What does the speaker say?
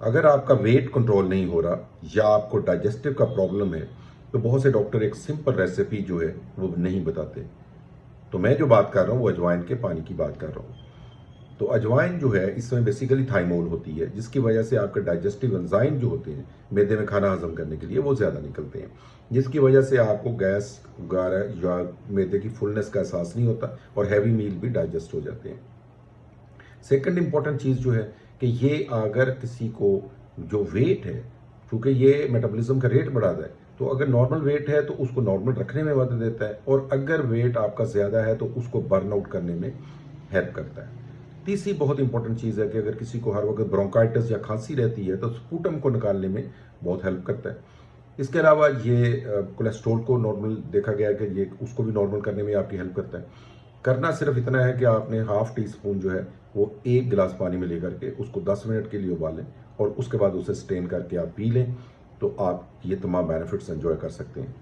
अगर आपका weight control नहीं हो रहा या आपको डाइजेस्टिव का प्रॉब्लम है तो बहुत से डॉक्टर एक सिंपल रेसिपी जो है वो नहीं बताते। तो मैं जो बात कर रहा हूँ वो अजवाइन के पानी की बात कर रहा हूँ। तो अजवाइन जो है इसमें बेसिकली थाइमोल होती है, जिसकी वजह से आपके डाइजेस्टिव एंजाइम जो होते हैं मैदे में खाना हजम करने के लिए वो ज़्यादा निकलते हैं, जिसकी वजह से आपको गैस वगैरह या मैदे की फुलनेस का एहसास नहीं होता और हैवी मील भी डाइजेस्ट हो जाते हैं। सेकंड इंपॉर्टेंट चीज़ जो है कि ये अगर किसी को जो वेट है, क्योंकि ये मेटाबॉलिज्म का रेट बढ़ाता है, तो अगर नॉर्मल वेट है तो उसको नॉर्मल रखने में मदद देता है, और अगर वेट आपका ज़्यादा है तो उसको बर्न आउट करने में हेल्प करता है। तीसरी बहुत इंपॉर्टेंट चीज़ है कि अगर किसी को हर वक्त ब्रोंकाइटिस या खांसी रहती है तो स्पूटम को निकालने में बहुत हेल्प करता है। इसके अलावा ये कोलेस्ट्रॉल को नॉर्मल देखा गया है कि ये उसको भी नॉर्मल करने में आपकी हेल्प करता है। करना सिर्फ इतना है कि आपने हाफ टी स्पून जो है वो एक गिलास पानी में लेकर के उसको 10 मिनट के लिए उबालें और उसके बाद उसे स्ट्रेन करके आप पी लें, तो आप ये तमाम बेनिफिट्स एंजॉय कर सकते हैं।